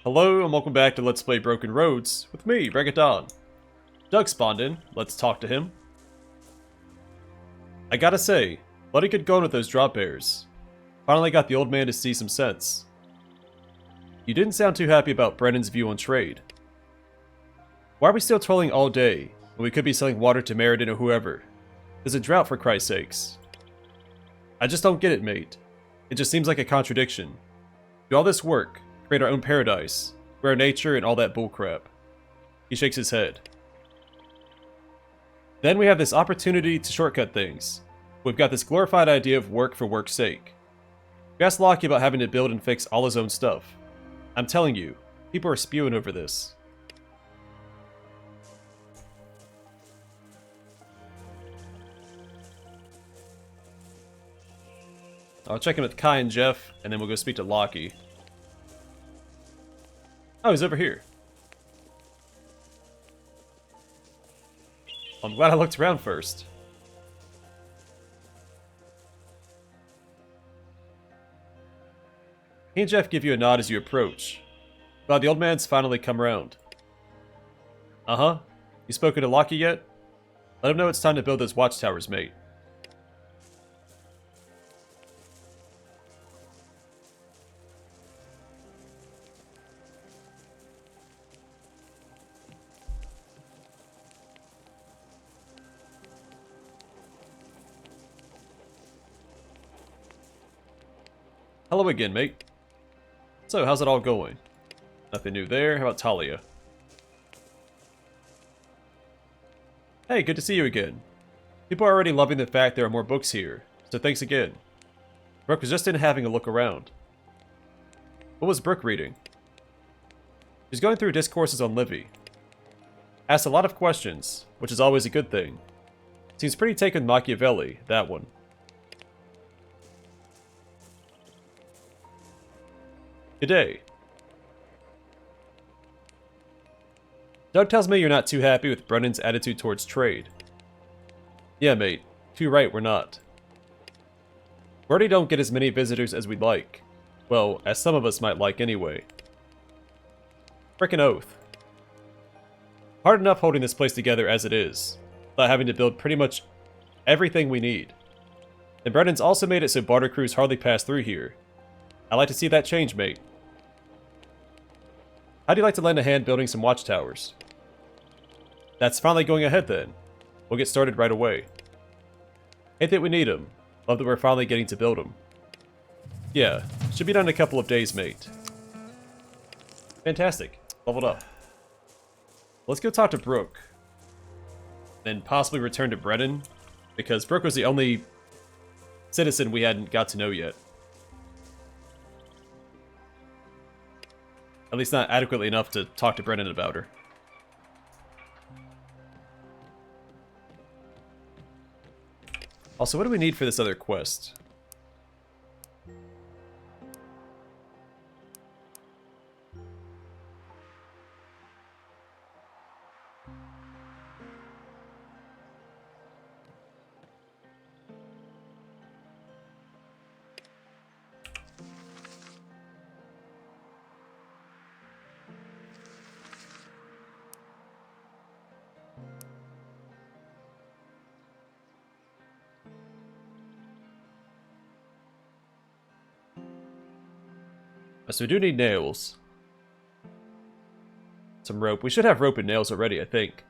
Hello and welcome back to Let's Play Broken Roads with me, Regadon. Doug spawned in, let's talk to him. I gotta say, bloody good going with those drop bears. Finally got the old man to see some sense. You didn't sound too happy about Brennan's view on trade. Why are we still toiling all day when we could be selling water to Meriden or whoever? There's a drought for Christ's sakes. I just don't get it, mate. It just seems like a contradiction. Do all this work, create our own paradise, rare nature, and all that bullcrap. He shakes his head. Then we have this opportunity to shortcut things. We've got this glorified idea of work for work's sake. We asked Lockie about having to build and fix all his own stuff. I'm telling you, people are spewing over this. I'll check in with Kai and Jeff, and then we'll go speak to Lockie. Oh, he's over here. I'm glad I looked around first. He and Jeff give you a nod as you approach. Glad the old man's finally come around. Uh-huh. You spoken to Lockie yet? Let him know it's time to build those watchtowers, mate. Hello again, mate. So, how's it all going? Nothing new there. How about Talia? Hey, good to see you again. People are already loving the fact there are more books here, so thanks again. Brooke was just in having a look around. What was Brooke reading? She's going through discourses on Livy. Asked a lot of questions, which is always a good thing. Seems pretty taken with Machiavelli, that one. Good day. Doug tells me you're not too happy with Brennan's attitude towards trade. Yeah, mate. Too right, we're not. We already don't get as many visitors as we'd like. Well, as some of us might like anyway. Frickin' oath. Hard enough holding this place together as it is, without having to build pretty much everything we need. And Brennan's also made it so barter crews hardly pass through here. I'd like to see that change, mate. How'd you like to lend a hand building some watchtowers? That's finally going ahead then. We'll get started right away. Hate that we need them. Love that we're finally getting to build them. Yeah, should be done in a couple of days, mate. Fantastic. Leveled up. Let's go talk to Brooke. Then possibly return to Brennan, because Brooke was the only citizen we hadn't got to know yet. At least not adequately enough to talk to Brennan about her. Also, what do we need for this other quest? So we do need nails. Some rope. We should have rope and nails already, I think.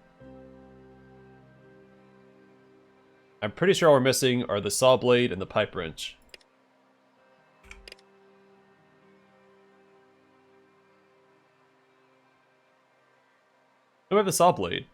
I'm pretty sure all we're missing are the saw blade and the pipe wrench. Oh, we have the saw blade.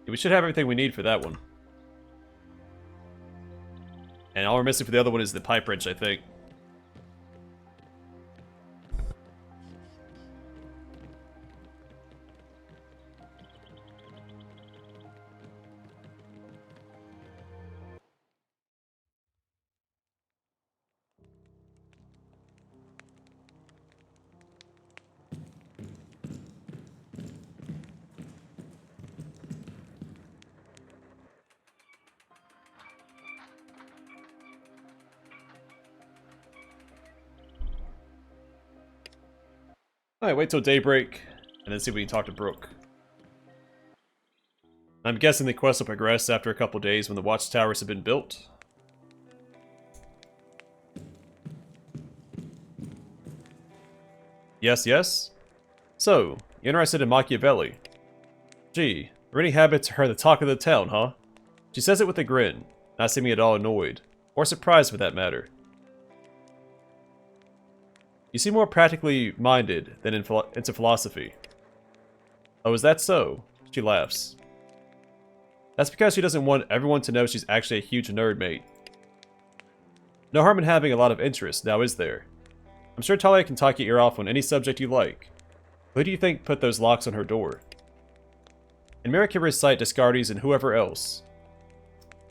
We should have everything we need for that one. And all we're missing for the other one is the pipe wrench, I think. Alright, wait till daybreak, and then see if we can talk to Brooke. I'm guessing the quest will progress after a couple days when the watchtowers have been built. Yes, yes? So, you interested in Machiavelli? Gee, reading habits are the talk of the town, huh? She says it with a grin, not seeming at all annoyed, or surprised for that matter. You seem more practically minded than into philosophy. Oh, is that so? She laughs. That's because she doesn't want everyone to know she's actually a huge nerd, mate. No harm in having a lot of interest, now is there? I'm sure Talia can talk your ear off on any subject you like. Who do you think put those locks on her door? And Mira can recite Descartes and whoever else.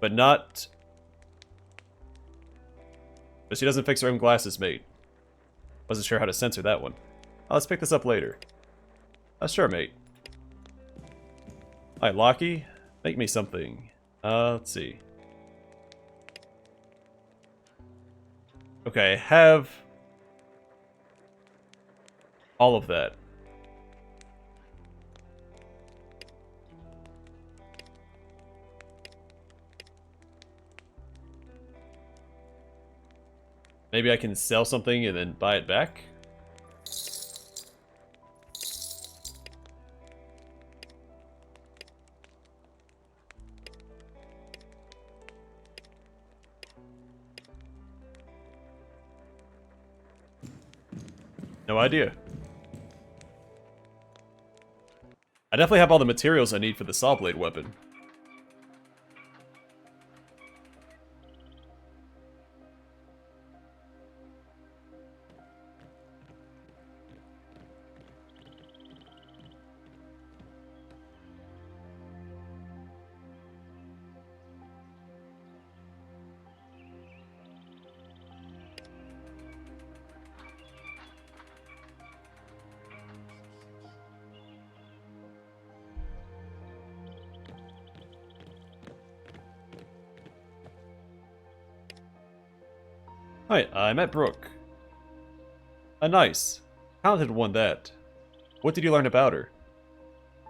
But she doesn't fix her own glasses, mate. Wasn't sure how to censor that one. Let's pick this up later. Sure, mate. Alright, Lockie. Make me something. Let's see. Okay, I have all of that. Maybe I can sell something and then buy it back? No idea. I definitely have all the materials I need for the saw blade weapon. Hi, I met Brooke. Nice. Talented one that. What did you learn about her?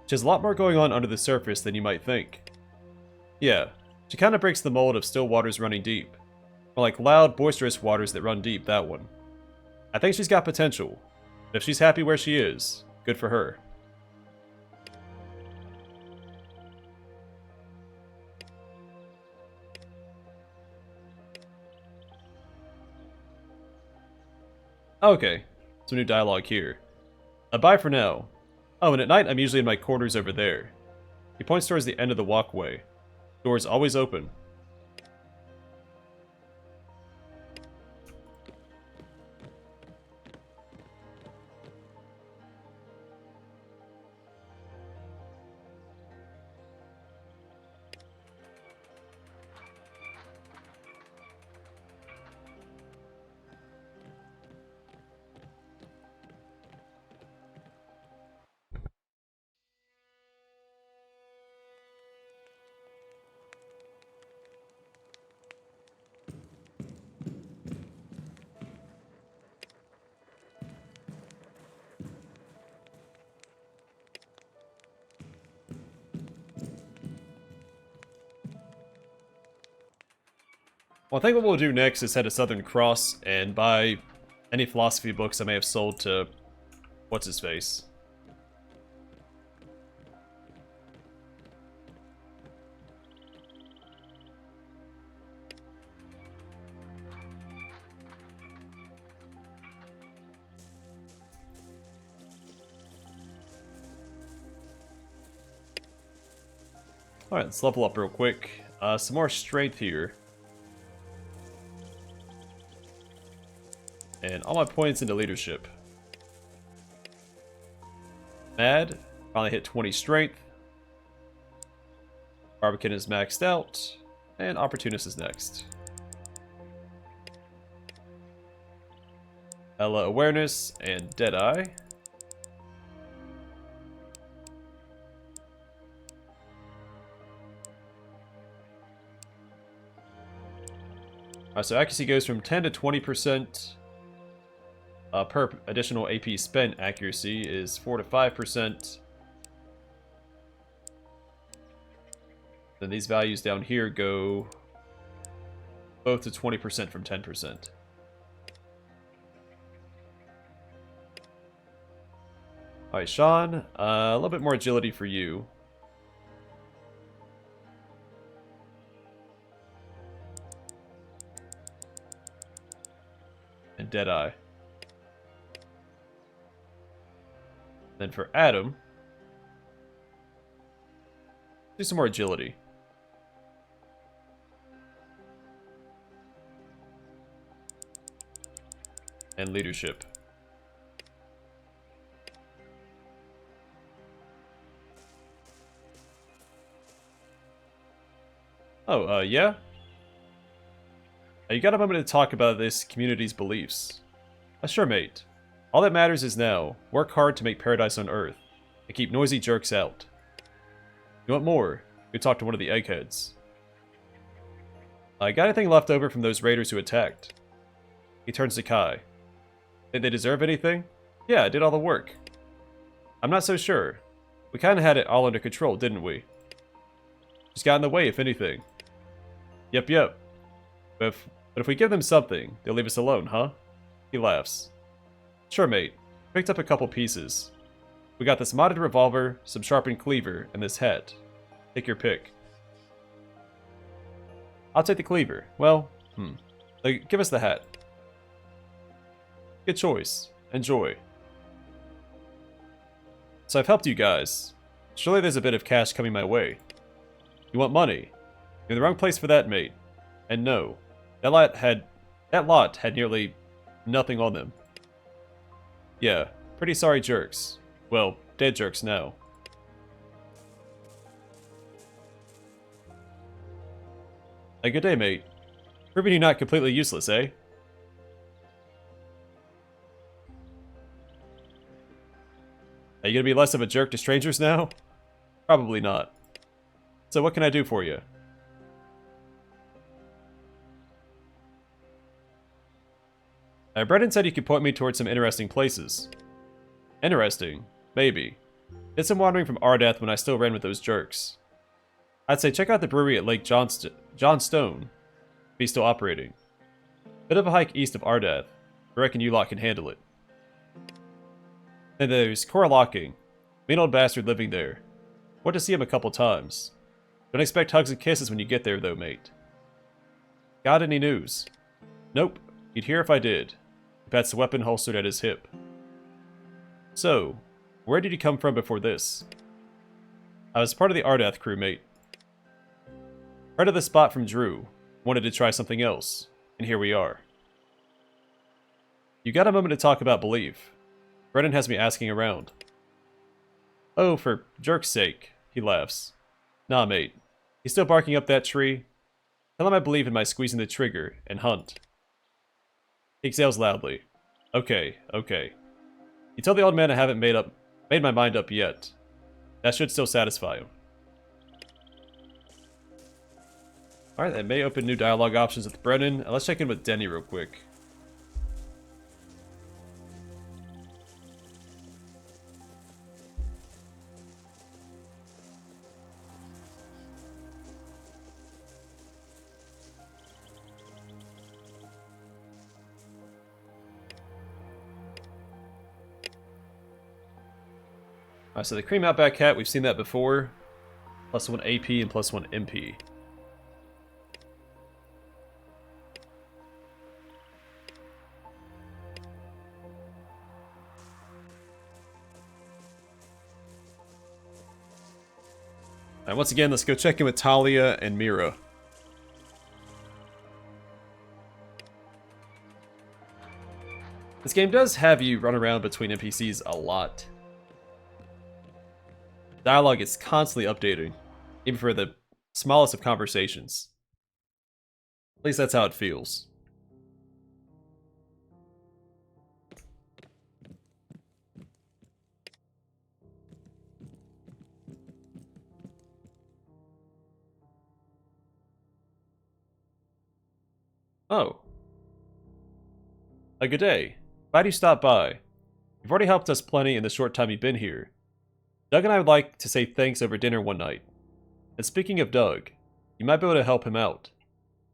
She has a lot more going on under the surface than you might think. Yeah, she kinda breaks the mold of still waters running deep. More like loud, boisterous waters that run deep, that one. I think she's got potential. If she's happy where she is, good for her. Okay, some new dialogue here. Bye for now. Oh, and at night I'm usually in my quarters over there. He points towards the end of the walkway. Door's always open. Well, I think what we'll do next is head to Southern Cross and buy any philosophy books I may have sold to what's-his-face. Alright, let's level up real quick. Some more strength here. And all my points into leadership. Mad, finally hit 20 strength. Barbican is maxed out. And Opportunist is next. Ella Awareness and Deadeye. Alright, so accuracy goes from 10 to 20%. per additional AP spent accuracy is 4 to 5%. Then these values down here go both to 20% from 10%. Alright, Sean, a little bit more agility for you. And Deadeye. Then for Adam, do some more agility. And leadership. Oh, yeah? You got a moment to talk about this community's beliefs. Sure, mate. All that matters is now, work hard to make paradise on Earth, and keep noisy jerks out. You want more? Go talk to one of the eggheads. Got anything left over from those raiders who attacked? He turns to Kai. Did they deserve anything? Yeah, I did all the work. I'm not so sure. We kinda had it all under control, didn't we? Just got in the way, if anything. Yep. But if we give them something, they'll leave us alone, huh? He laughs. Sure, mate. Picked up a couple pieces. We got this modded revolver, some sharpened cleaver, and this hat. Take your pick. I'll take the cleaver. Well, give us the hat. Good choice. Enjoy. So I've helped you guys. Surely there's a bit of cash coming my way. You want money? You're in the wrong place for that, mate. And no, that lot had nearly nothing on them. Yeah, pretty sorry jerks. Well, dead jerks now. A good day, mate. Proving you're not completely useless, eh? Are you gonna be less of a jerk to strangers now? Probably not. So what can I do for you? Brendan said you could point me towards some interesting places. Interesting? Maybe. Did some wandering from Ardath when I still ran with those jerks. I'd say check out the brewery at Lake Johnstone, if he's still operating. Bit of a hike east of Ardath. I reckon you lot can handle it. Then there's Coralocking. Mean old bastard living there. Want to see him a couple times. Don't expect hugs and kisses when you get there though, mate. Got any news? Nope. You'd hear if I did. He pats the weapon holstered at his hip. So, where did you come from before this? I was part of the Ardath crew, mate. Heard of the spot from Drew. Wanted to try something else. And here we are. You got a moment to talk about belief. Brennan has me asking around. Oh, for jerk's sake, he laughs. Nah, mate. He's still barking up that tree. Tell him I believe in my squeezing the trigger and hunt. He exhales loudly. Okay. You tell the old man I haven't made my mind up yet. That should still satisfy him. Alright, that may open new dialogue options with Brennan. Let's check in with Denny real quick. Alright, so the Cream Outback hat, we've seen that before. +1 AP and +1 MP. Alright, once again, let's go check in with Talia and Mira. This game does have you run around between NPCs a lot. Dialogue is constantly updating, even for the smallest of conversations. At least that's how it feels. Oh. A good day. Glad you stopped by. You've already helped us plenty in the short time you've been here. Doug and I would like to say thanks over dinner one night. And speaking of Doug, you might be able to help him out.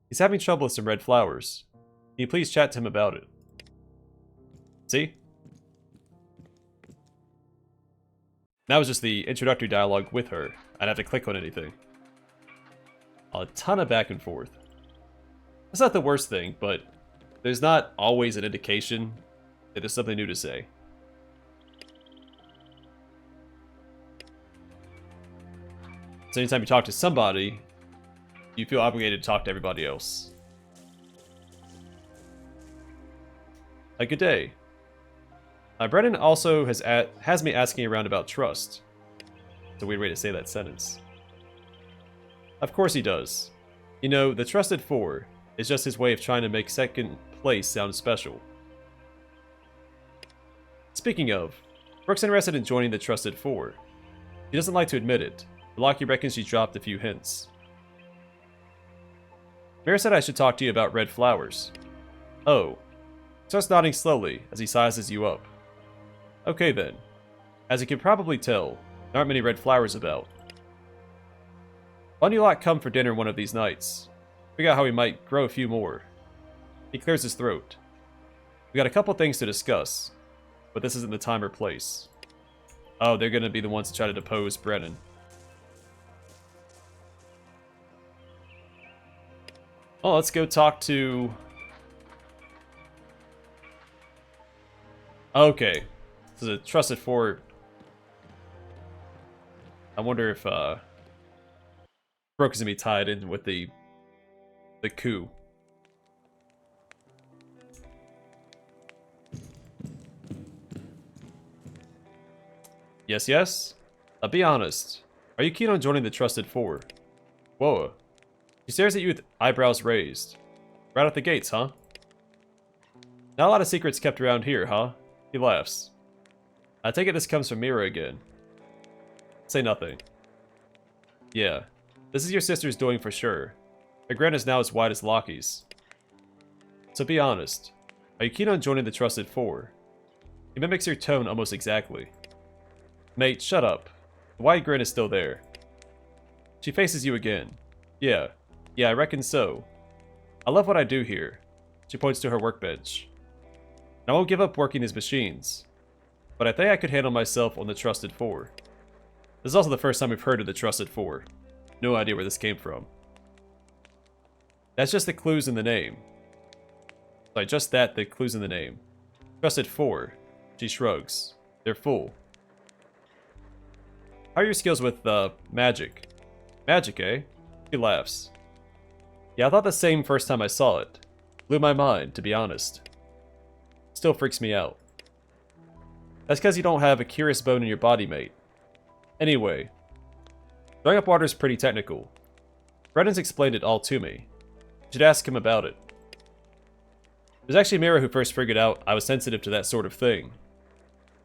He's having trouble with some red flowers. Can you please chat to him about it? See? That was just the introductory dialogue with her. I'd have to click on anything. A ton of back and forth. That's not the worst thing, but there's not always an indication that there's something new to say. So anytime you talk to somebody, you feel obligated to talk to everybody else. A good day. Brennan also has me asking around about trust. It's a weird way to say that sentence. Of course he does. You know, the Trusted Four is just his way of trying to make second place sound special. Speaking of, Brooke's interested in joining the Trusted Four. She doesn't like to admit it, but Lockie reckons she dropped a few hints. Mare said I should talk to you about red flowers. Oh. Starts nodding slowly as he sizes you up. Okay then. As you can probably tell, there aren't many red flowers about. Why don't you lot come for dinner one of these nights? Figure out how we might grow a few more. He clears his throat. We got a couple things to discuss, but this isn't the time or place. Oh, they're gonna be the ones to try to depose Brennan. Oh, let's go talk to... Okay. This is a Trusted Four. I wonder if, Brooke is gonna be tied in with the coup. Yes, yes? Be honest. Are you keen on joining the Trusted Four? Whoa. She stares at you with eyebrows raised. Right out the gates, huh? Not a lot of secrets kept around here, huh? He laughs. I take it this comes from Mira again. Say nothing. Yeah. This is your sister's doing for sure. Her grin is now as wide as Lockie's. So be honest. Are you keen on joining the Trusted Four? He mimics your tone almost exactly. Mate, shut up. The wide grin is still there. She faces you again. Yeah, I reckon so. I love what I do here. She points to her workbench. And I won't give up working these machines. But I think I could handle myself on the Trusted Four. This is also the first time we've heard of the Trusted Four. No idea where this came from. That's just the clues in the name. Sorry, just that, the clues in the name. Trusted Four. She shrugs. They're full. How are your skills with, magic? Magic, eh? He laughs. Yeah, I thought the same first time I saw it. Blew my mind, to be honest. Still freaks me out. That's because you don't have a curious bone in your body, mate. Anyway. Throwing up water is pretty technical. Brennan's explained it all to me. You should ask him about it. It was actually Mira who first figured out I was sensitive to that sort of thing.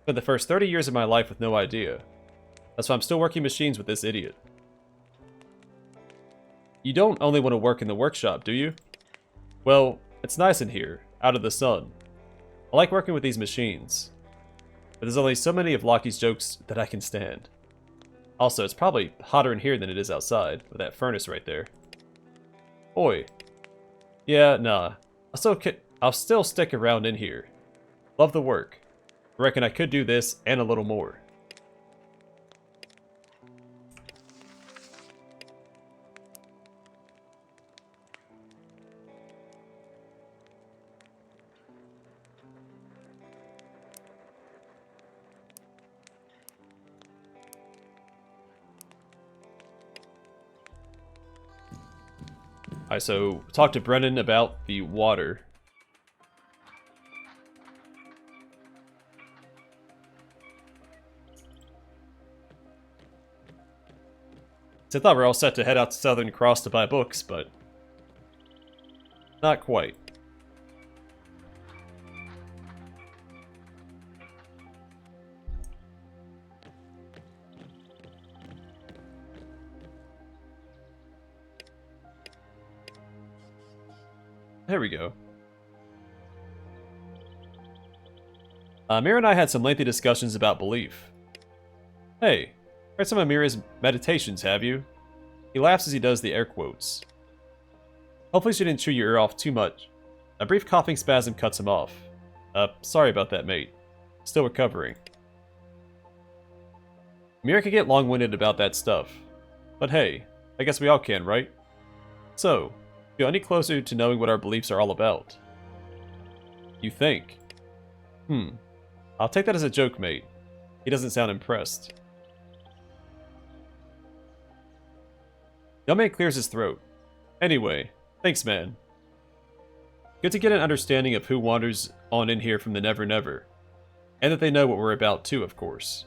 Spent the first 30 years of my life with no idea. That's why I'm still working machines with this idiot. You don't only want to work in the workshop, do you? Well, it's nice in here, out of the sun. I like working with these machines. But there's only so many of Lockie's jokes that I can stand. Also, it's probably hotter in here than it is outside, with that furnace right there. Oi. Yeah, nah. I'll still stick around in here. Love the work. I reckon I could do this and a little more. Alright, so talk to Brennan about the water. So I thought we were all set to head out to Southern Cross to buy books, but not quite. There we go. Mira and I had some lengthy discussions about belief. Hey, read some of Mira's meditations, have you? He laughs as he does the air quotes. Hopefully she didn't chew your ear off too much. A brief coughing spasm cuts him off. Sorry about that, mate. Still recovering. Mira can get long-winded about that stuff. But hey, I guess we all can, right? So, feel any closer to knowing what our beliefs are all about? You think? I'll take that as a joke, mate. He doesn't sound impressed. Young man clears his throat. Anyway, thanks, man. Good to get an understanding of who wanders on in here from the Never Never. And that they know what we're about too, of course.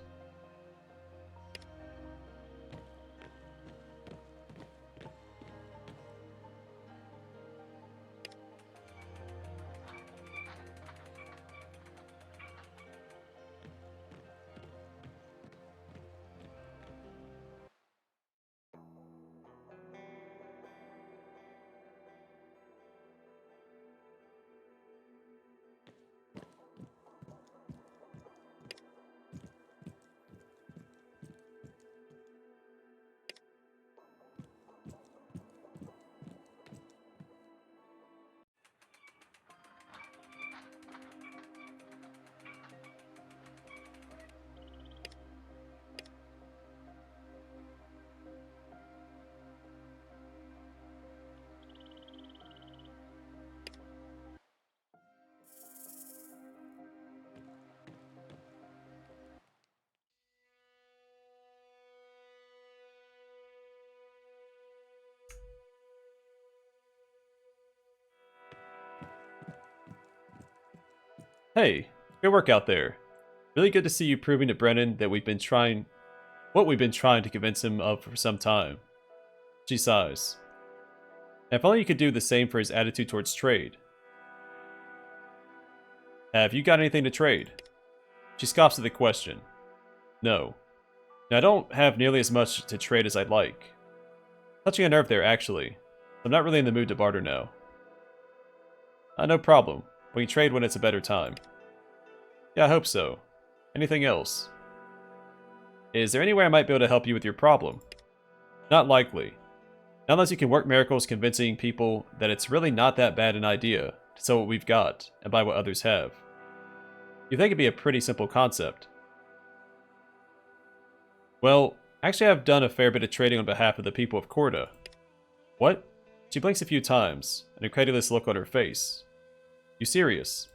Hey, good work out there. Really good to see you proving to Brennan that we've been trying to convince him of for some time. She sighs. And if only you could do the same for his attitude towards trade. Have you got anything to trade? She scoffs at the question. No. Now, I don't have nearly as much to trade as I'd like. Touching a nerve there, actually. I'm not really in the mood to barter now. No problem. We can trade when it's a better time. Yeah, I hope so. Anything else? Is there any way I might be able to help you with your problem? Not likely. Not unless you can work miracles convincing people that it's really not that bad an idea to sell what we've got and buy what others have. You think it'd be a pretty simple concept. Well, actually I've done a fair bit of trading on behalf of the people of Corda. What? She blinks a few times, an incredulous look on her face. You serious?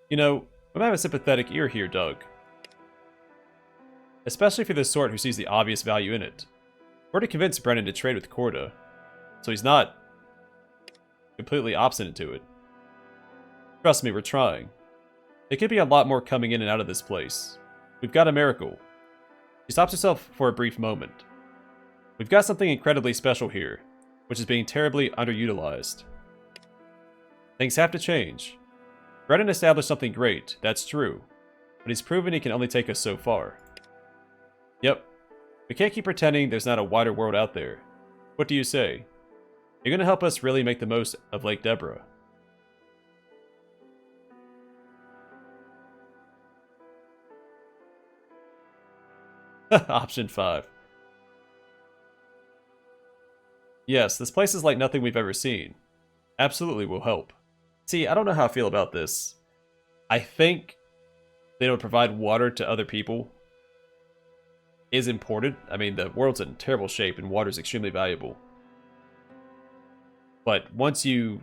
You know, I might have a sympathetic ear here, Doug. Especially if you're the sort who sees the obvious value in it. We've already convinced Brennan to trade with Corda, so he's not completely obstinate to it. Trust me, we're trying. There could be a lot more coming in and out of this place. We've got a miracle. She stops herself for a brief moment. We've got something incredibly special here, which is being terribly underutilized. Things have to change. Brennan established something great, that's true, but he's proven he can only take us so far. Yep, we can't keep pretending there's not a wider world out there. What do you say? You're gonna help us really make the most of Lake Deborah. Option 5. Yes, this place is like nothing we've ever seen. Absolutely will help. See, I don't know how I feel about this. I think they don't provide water to other people is important. I mean, the world's in terrible shape and water is extremely valuable. But once you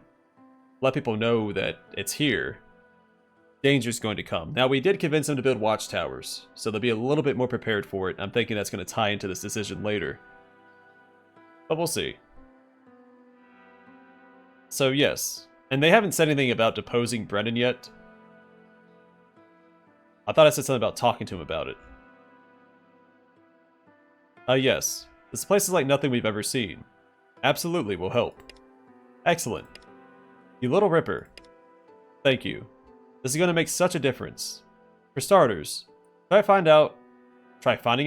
let people know that it's here, danger's going to come. Now, we did convince them to build watchtowers, so they'll be a little bit more prepared for it. I'm thinking that's going to tie into this decision later. But we'll see. So, yes. And they haven't said anything about deposing Brennan yet. I thought I said something about talking to him about it. Yes. This place is like nothing we've ever seen. Absolutely will help. Excellent. You little ripper. Thank you. This is going to make such a difference. For starters, try finding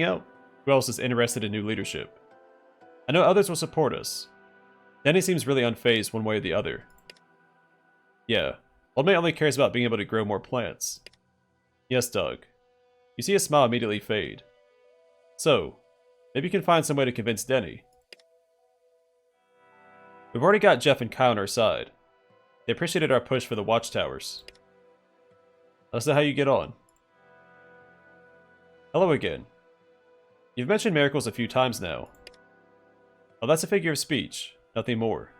out who else is interested in new leadership. I know others will support us. Danny seems really unfazed one way or the other. Yeah, Old Mate only cares about being able to grow more plants. Yes, Doug. You see his smile immediately fade. So, maybe you can find some way to convince Denny. We've already got Jeff and Kyle on our side. They appreciated our push for the watchtowers. Let us know how you get on. Hello again. You've mentioned miracles a few times now. Oh, that's a figure of speech, nothing more.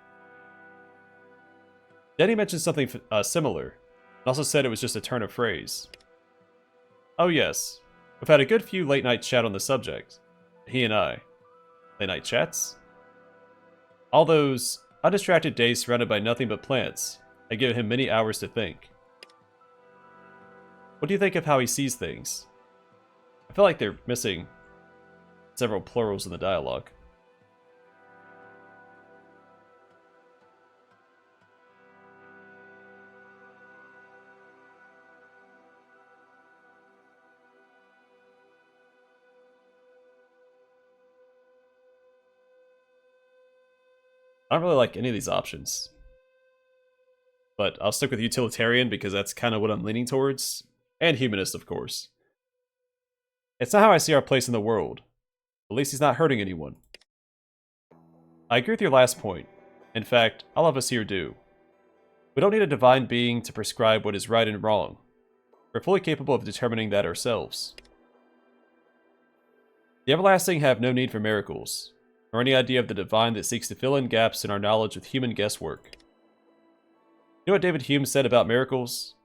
Denny mentioned something similar, and also said it was just a turn of phrase. Oh yes, we've had a good few late-night chat on the subject. He and I. Late-night chats? All those undistracted days surrounded by nothing but plants had given him many hours to think. What do you think of how he sees things? I feel like they're missing several plurals in the dialogue. I don't really like any of these options. But I'll stick with utilitarian because that's kind of what I'm leaning towards. And humanist, of course. It's not how I see our place in the world. At least he's not hurting anyone. I agree with your last point. In fact, all of us here do. We don't need a divine being to prescribe what is right and wrong. We're fully capable of determining that ourselves. The everlasting have no need for miracles, or any idea of the divine that seeks to fill in gaps in our knowledge with human guesswork. You know what David Hume said about miracles?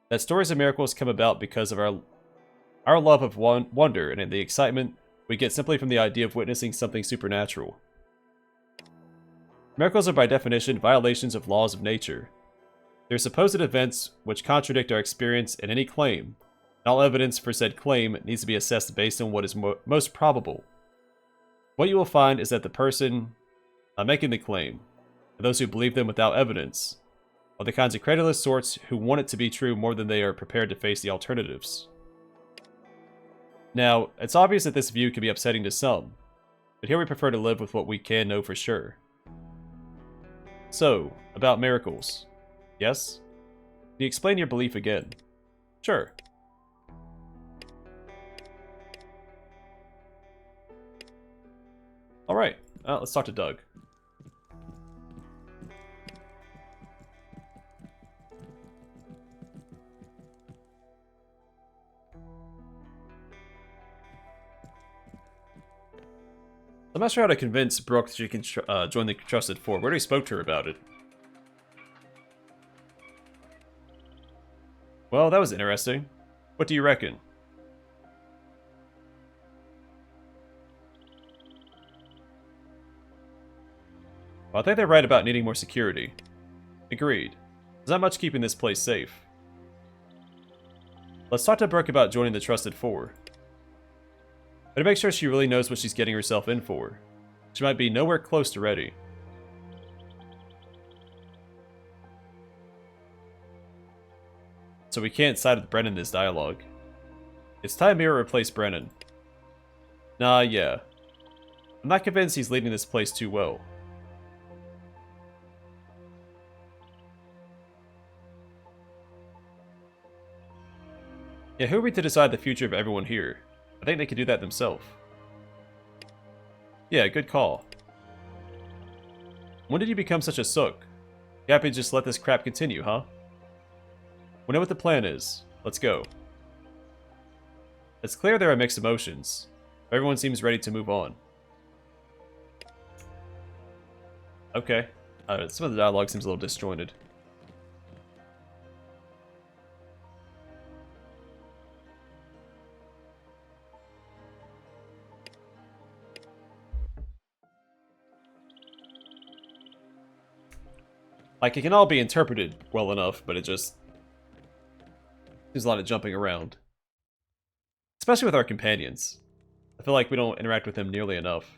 That stories of miracles come about because of our love of wonder and the excitement we get simply from the idea of witnessing something supernatural. Miracles are by definition violations of laws of nature. They're supposed events which contradict our experience and any claim. All evidence for said claim needs to be assessed based on what is most probable. What you will find is that the person making the claim, and those who believe them without evidence, are the kinds of credulous sorts who want it to be true more than they are prepared to face the alternatives. Now, it's obvious that this view can be upsetting to some, but here we prefer to live with what we can know for sure. So, about miracles. Yes? Can you explain your belief again? Sure. Alright, let's talk to Doug. I'm not sure how to convince Brooke that she can join the Trusted Four. We already spoke to her about it. Well, that was interesting. What do you reckon? Well, I think they're right about needing more security. Agreed. There's not much keeping this place safe. Let's talk to Brooke about joining the Trusted Four. But to make sure she really knows what she's getting herself in for. She might be nowhere close to ready. So we can't side with Brennan in this dialogue. It's time Mira replaced Brennan. Nah, yeah. I'm not convinced he's leading this place too well. Yeah, who are we to decide the future of everyone here? I think they could do that themselves. Yeah, good call. When did you become such a sook? You happy to just let this crap continue, huh? We know what the plan is. Let's go. It's clear there are mixed emotions. Everyone seems ready to move on. Okay. Some of the dialogue seems a little disjointed. Like, it can all be interpreted well enough, but it just... there's a lot of jumping around. Especially with our companions. I feel like we don't interact with them nearly enough.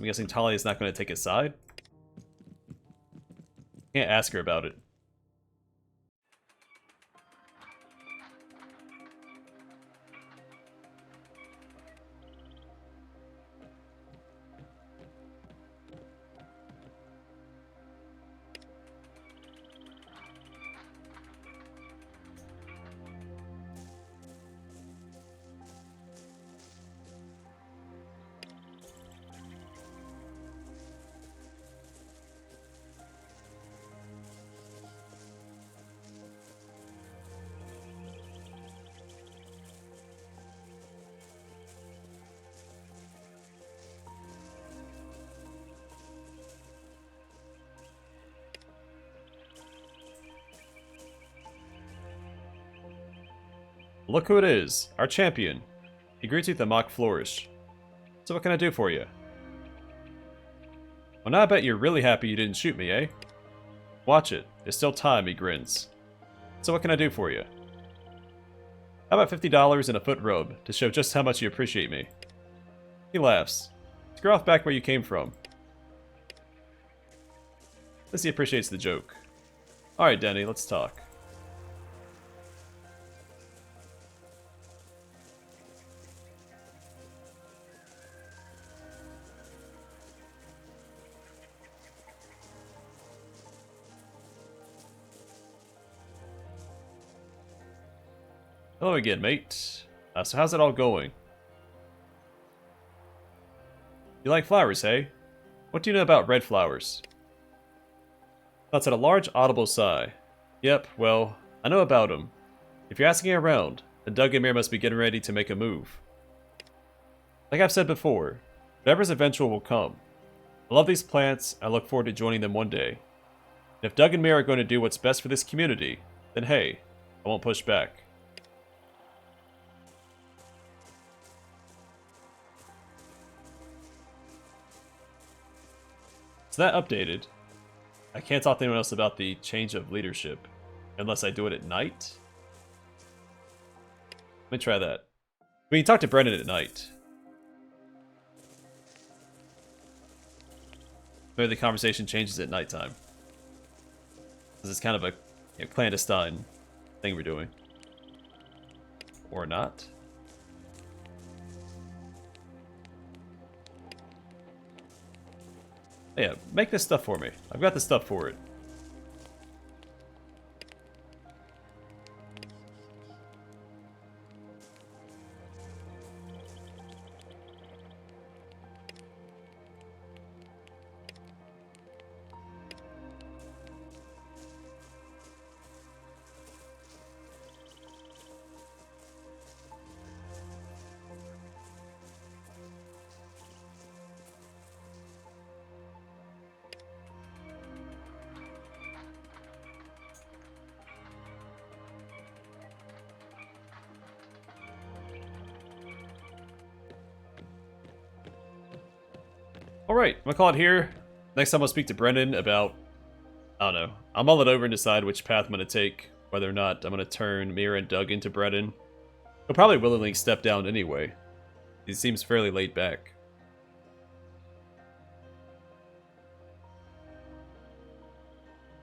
I'm guessing Talia is not going to take his side. Can't ask her about it. Look who it is, our champion. He greets you with a mock flourish. So what can I do for you? Well, now I bet you're really happy you didn't shoot me, eh? Watch it. There's still time, he grins. So what can I do for you? How about $50 and a foot rub to show just how much you appreciate me? He laughs. Screw off back where you came from. Lizzie appreciates the joke. Alright, Denny, let's talk. Hello again, mate. So how's it all going? You like flowers, hey? What do you know about red flowers? That's at a large audible sigh. Yep, well, I know about them. If you're asking around, then Doug and Mir must be getting ready to make a move. Like I've said before, whatever's eventual will come. I love these plants, and I look forward to joining them one day. And if Doug and Mir are going to do what's best for this community, then hey, I won't push back. So that updated. I can't talk to anyone else about the change of leadership. Unless I do it at night? Let me try that. We can talk to Brendan at night. Maybe the conversation changes at nighttime. This is kind of a clandestine thing we're doing. Or not. Yeah, make this stuff for me. I've got the stuff for it. Alright, I'm gonna call it here. Next time I'll speak to Brendan about... I don't know. I'll mull it over and decide which path I'm gonna take. Whether or not I'm gonna turn Mira and Doug into Brendan. He'll probably willingly step down anyway. He seems fairly laid back.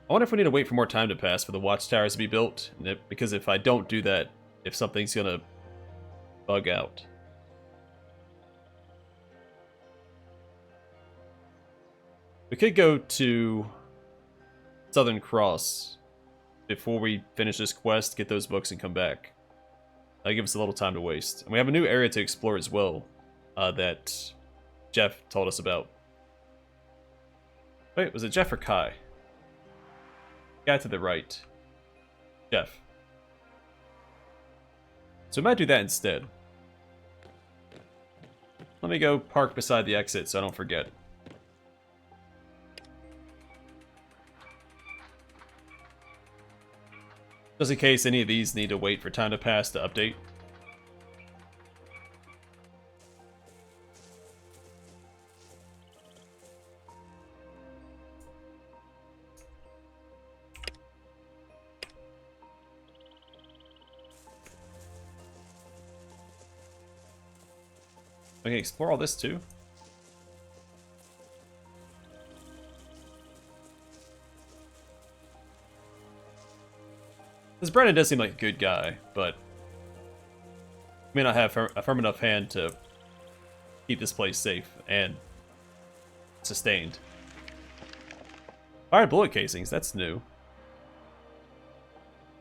I wonder if we need to wait for more time to pass for the watchtowers to be built. Because if I don't do that, if something's gonna bug out. We could go to Southern Cross before we finish this quest, get those books, and come back. That'll give us a little time to waste. And we have a new area to explore as well that Jeff told us about. Wait, was it Jeff or Kai? Guy to the right. Jeff. So we might do that instead. Let me go park beside the exit so I don't forget. Just in case any of these need to wait for time to pass to update. I can explore all this too. Because Brennan does seem like a good guy, but may not have a firm enough hand to keep this place safe and sustained. Fired bullet casings, that's new.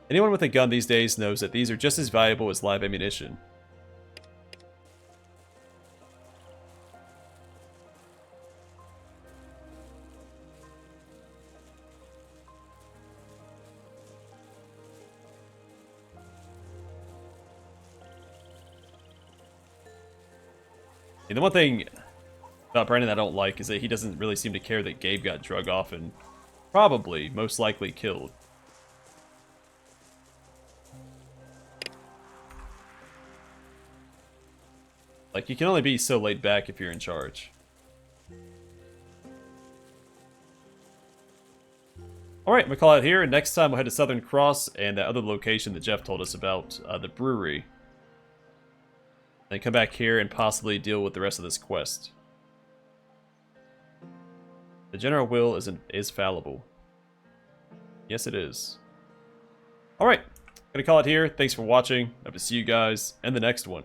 Anyone with a gun these days knows that these are just as valuable as live ammunition. And the one thing about Brandon I don't like is that he doesn't really seem to care that Gabe got drug off and probably, most likely, killed. Like, you can only be so laid back if you're in charge. Alright, I'm gonna call it here, and next time we'll head to Southern Cross and that other location that Jeff told us about, the brewery. Then come back here and possibly deal with the rest of this quest. The general will is fallible. Yes, it is. Alright, gonna call it here. Thanks for watching. Hope to see you guys in the next one.